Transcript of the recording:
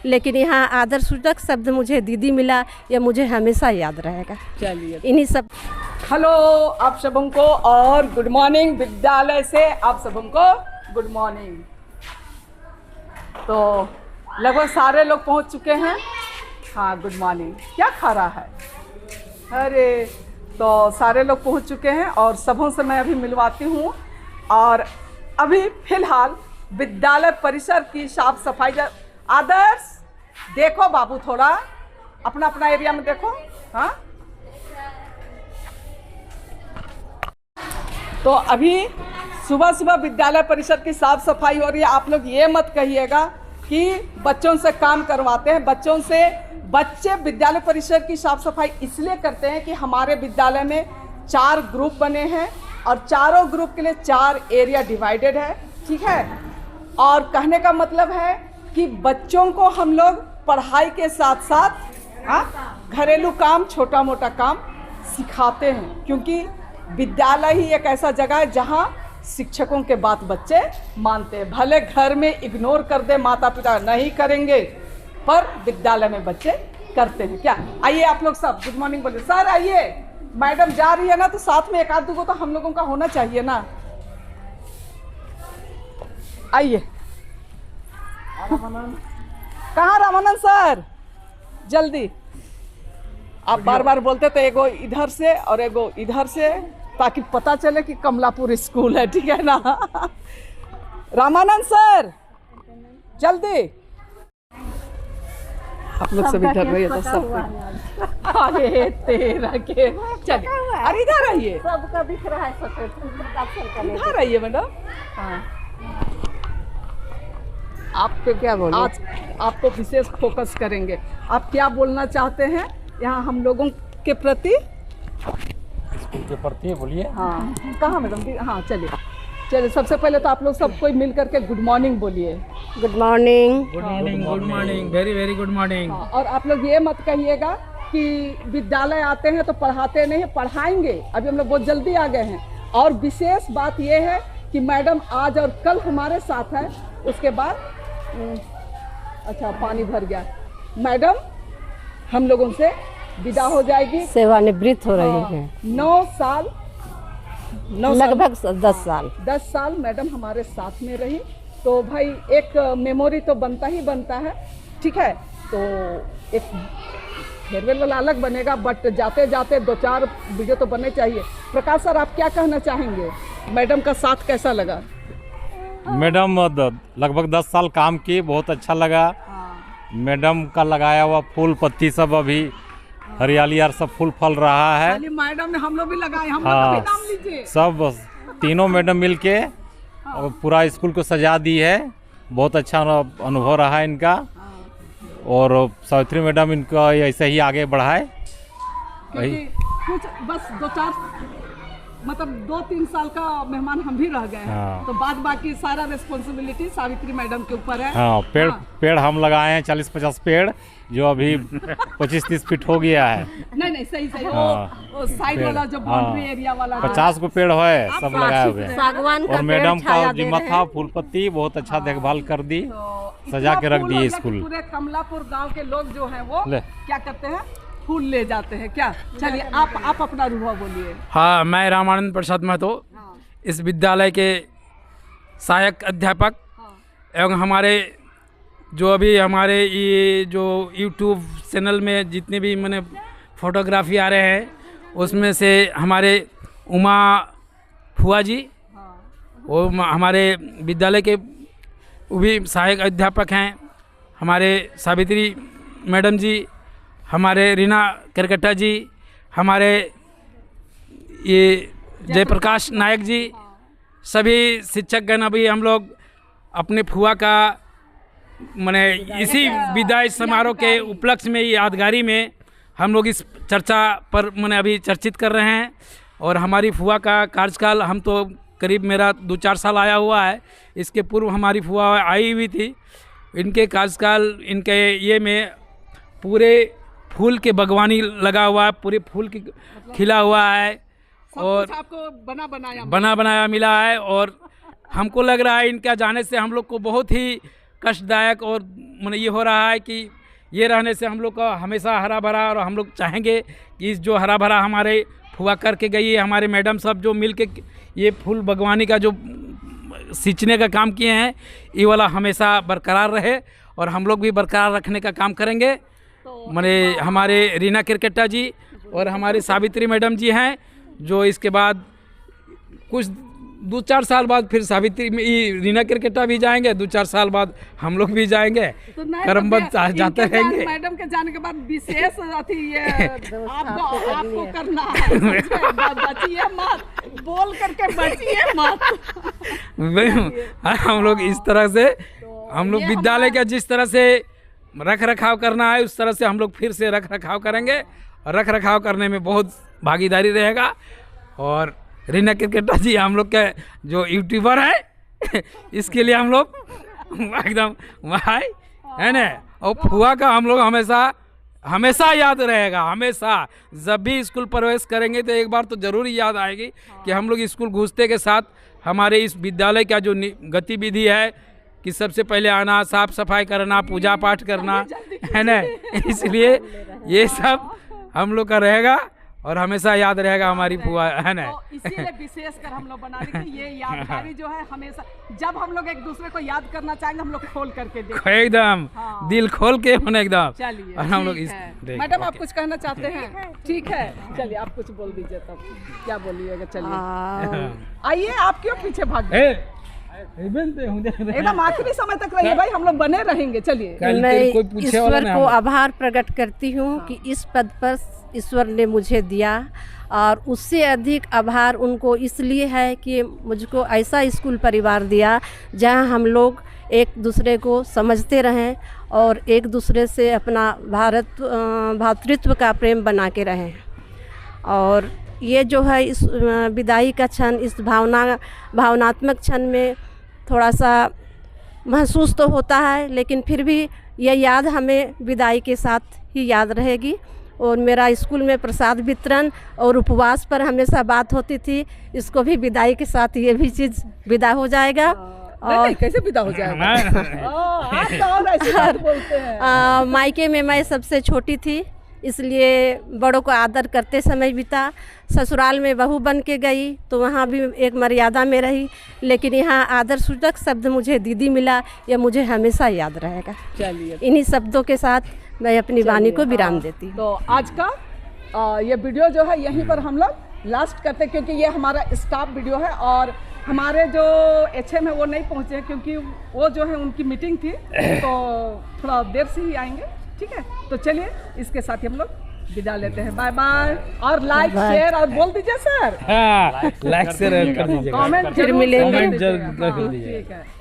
लेकिन यहाँ आदरसूचक शब्द मुझे दीदी मिला, ये मुझे हमेशा याद रहेगा। चलिए, इन्हीं सब। हेलो आप सबों को और गुड मॉर्निंग। विद्यालय से आप सबों को गुड मॉर्निंग। तो लगभग सारे लोग पहुंच चुके हैं। हाँ, गुड मॉर्निंग। क्या खा रहा है? अरे, तो सारे लोग पहुंच चुके हैं और सबों से मैं अभी मिलवाती हूँ। और अभी फिलहाल विद्यालय परिसर की साफ सफाई। आदर्श, देखो बाबू, थोड़ा अपना अपना एरिया में देखो। हाँ, तो अभी सुबह सुबह विद्यालय परिसर की साफ सफाई हो रही है। आप लोग ये मत कहिएगा कि बच्चों से काम करवाते हैं। बच्चे विद्यालय परिसर की साफ सफाई इसलिए करते हैं कि हमारे विद्यालय में 4 ग्रुप बने हैं और चारों ग्रुप के लिए 4 एरिया डिवाइडेड है, ठीक है। और कहने का मतलब है कि बच्चों को हम लोग पढ़ाई के साथ साथ घरेलू काम, छोटा मोटा काम सिखाते हैं, क्योंकि विद्यालय ही एक ऐसा जगह है जहाँ शिक्षकों के बात बच्चे मानते हैं। भले घर में इग्नोर कर दे, माता पिता नहीं करेंगे, पर विद्यालय में बच्चे करते हैं। क्या? आइए आप लोग सब गुड मॉर्निंग बोलिए। सर आइए, मैडम जा रही है ना, तो साथ में एक आध दो तो हम लोगों का होना चाहिए ना। आइए। कहाँ रामानंद सर? जल्दी। आप बार बार बोलते तो एगो इधर से और एगो इधर से, ताकि पता चले कि कमलापुर स्कूल है, ठीक है ना। रामानंद सर जल्दी। आप लोग सब इधर रहिए तो सब। अरे तेरा के, चलिए, अरे इधर आइए। सबका दिख रहा है। इधर आइए मैडम। हाँ, आप पे क्या बोले? आज आपको विशेष फोकस करेंगे। आप क्या बोलना चाहते हैं यहाँ हम लोगों के प्रति? बोलिए। हाँ, कहाँ मैडम? हाँ, चलिए सबसे पहले तो आप लोग सब कोई मिल करके गुड मॉर्निंग बोलिए। Good morning. Good morning, good morning, very very good morning. हाँ, और आप लोग ये मत कहिएगा कि विद्यालय आते हैं तो पढ़ाते नहीं, पढ़ाएंगे। अभी हम लोग बहुत जल्दी आ गए हैं। और विशेष बात ये है कि मैडम आज और कल हमारे साथ है। उसके बाद अच्छा, पानी भर गया। मैडम हम लोगों से विदा हो जाएगी, सेवानिवृत्त हो रही है। 9 साल, लगभग 10 साल मैडम हमारे साथ में रही। तो भाई एक मेमोरी तो बनता ही बनता है, ठीक है। तो एक फेयरवेल वाला अलग बनेगा, बट जाते जाते 2-4 वीडियो तो बनने चाहिए। प्रकाश सर, आप क्या कहना चाहेंगे? मैडम का साथ कैसा लगा? मैडम लगभग 10 साल काम की, बहुत अच्छा लगा। मैडम का लगाया हुआ फूल पत्ती सब अभी हरियाली यार सब फूल फल रहा है। मैडम ने हम लोग भी लगाए, हम लोग का भी नाम लीजिए। सब तीनों मैडम मिलके और पूरा स्कूल को सजा दी है। बहुत अच्छा अनुभव रहा इनका। और सावित्री मैडम इनका ऐसे ही आगे बढ़ाए। कुछ बस 2-3 साल का मेहमान हम भी रह गए हैं। हाँ। तो बाद बाकी सारा रिस्पॉन्सिबिलिटी सावित्री मैडम के ऊपर है। हाँ, पेड़ हम लगाए हैं 40-50 पेड़, जो अभी 25-30 फीट हो गया है। नहीं सही हाँ, वो साइड वाला जो बाउंड्री एरिया वाला 50 को पेड़ है, सब लगाए हुए हैं। और मैडम का जिम्मा था फूल पत्ती, बहुत अच्छा देखभाल कर दी, सजा के रख दी स्कूल। पूरे कमलापुर गांव के लोग जो हैं वो क्या करते हैं, फूल ले जाते हैं। क्या? चलिए आप अपना अनुभव बोलिए। हाँ, मैं रामानंद प्रसाद महतो, इस विद्यालय के सहायक अध्यापक एवं हमारे जो अभी हमारे ये जो यूट्यूब चैनल में जितने भी मैंने फोटोग्राफी आ रहे हैं, उसमें से हमारे उमा फुआ जी, वो हमारे विद्यालय के वो भी सहायक अध्यापक हैं। हमारे सावित्री मैडम जी, हमारे रीना करकट्टा जी, हमारे ये जयप्रकाश नायक जी, सभी शिक्षकगण अभी हम लोग अपने फुआ का माने इसी विदाई समारोह के उपलक्ष्य में, यादगारी में हम लोग इस चर्चा पर मैंने अभी चर्चित कर रहे हैं। और हमारी फुआ का कार्यकाल, हम तो करीब मेरा 2-4 साल आया हुआ है, इसके पूर्व हमारी फुआ आई हुई थी। इनके कार्यकाल, इनके ये में पूरे फूल के बागवानी लगा हुआ है, पूरे फूल की खिला हुआ है और आपको बना बनाया मिला है। और हमको लग रहा है इनका जाने से हम लोग को बहुत ही कष्टदायक और माने ये हो रहा है कि ये रहने से हम लोग का हमेशा हरा भरा, और हम लोग चाहेंगे कि इस जो हरा भरा हमारे फुआ करके गई है, हमारे मैडम सब जो मिल के ये फूल बागवानी का जो सींचने का काम किए हैं, ये वाला हमेशा बरकरार रहे और हम लोग भी बरकरार रखने का काम करेंगे। माने हमारे रीना क्रिकेटा जी और हमारी सावित्री मैडम जी हैं, जो इसके बाद कुछ 2-4 साल बाद फिर सावित्री रीना क्रिकेटा भी जाएंगे, 2-4 साल बाद हम लोग भी जाएंगे, तो नहीं, करमबद तो जाते इनके रहेंगे। मैडम के जाने के बाद विशेष अथी ये आपको करना है, बचिए मत, बोल करके बचिए मत। हम लोग इस तरह से हम लोग विद्यालय का जिस तरह से रख रखाव करना है, उस तरह से हम लोग फिर से रख रखाव करेंगे, और रख रखाव करने में बहुत भागीदारी रहेगा। और रीना क्रिकेटा जी हम लोग के जो यूट्यूबर है इसके लिए हम लोग एकदम भाई है ना, और फुआ का हम लोग हमेशा याद रहेगा। हमेशा जब भी स्कूल प्रवेश करेंगे तो एक बार तो ज़रूर याद आएगी कि हम लोग स्कूल घुसते के साथ हमारे इस विद्यालय का जो गतिविधि है कि सबसे पहले आना, साफ सफाई करना, पूजा पाठ करना, है ना, इसलिए ये सब हम लोग का रहेगा और हमेशा याद रहेगा हमारी फुआ, है ना। तो इसीलिए विशेष कर हम लोग बना रहे कि ये यादगारी जो है हमेशा, जब हम लोग एक दूसरे को याद करना चाहेंगे हम लोग खोल करके देखें, एकदम दिल खोल के होने एकदम। चलिए और हम लोग ठीक इस है। मैडम आप कुछ कहना चाहते हैं? ठीक है, चलिए आप कुछ बोल दीजिए, तब क्या बोलिएगा। चलिए आइए, आप क्यों पीछे भाग गए? एकदम आखिरी समय तक रहिए भाई, हम लोग बने रहेंगे। चलिए मैं ईश्वर को आभार प्रकट करती हूँ कि इस पद पर ईश्वर ने मुझे दिया, और उससे अधिक आभार उनको इसलिए है कि मुझको ऐसा स्कूल परिवार दिया जहाँ हम लोग एक दूसरे को समझते रहें और एक दूसरे से अपना भातृत्व का प्रेम बना के रहें। और ये जो है इस विदाई का क्षण, इस भावनात्मक क्षण में थोड़ा सा महसूस तो होता है, लेकिन फिर भी यह याद हमें विदाई के साथ ही याद रहेगी। और मेरा स्कूल में प्रसाद वितरण और उपवास पर हमेशा बात होती थी, इसको भी विदाई के साथ ये भी चीज़ विदा हो जाएगा। और कैसे विदा हो जाएगा? आप तो और ऐसी बात बोलते हैं। मायके में मैं सबसे छोटी थी, इसलिए बड़ों को आदर करते समय बीता। ससुराल में बहू बन के गई तो वहाँ भी एक मर्यादा में रही, लेकिन यहाँ आदर सूचक शब्द मुझे दीदी मिला, यह मुझे हमेशा याद रहेगा। चलिए, इन्हीं शब्दों के साथ मैं अपनी वाणी को विराम देती हूँ। तो आज का ये वीडियो जो है यहीं पर हम लोग लास्ट करते हैं, क्योंकि ये हमारा स्टाफ वीडियो है और हमारे जो HM है वो नहीं पहुँचे क्योंकि वो जो है उनकी मीटिंग थी, तो थोड़ा देर से ही आएंगे। ठीक है, तो चलिए इसके साथ ही हम लोग विदा लेते हैं। बाय बाय, और लाइक शेयर और बोल दीजिए सर, लाइक शेयर कर दीजिएगा, कमेंट फिर मिलेंगे। जरूर कर दीजिएगा। ठीक है।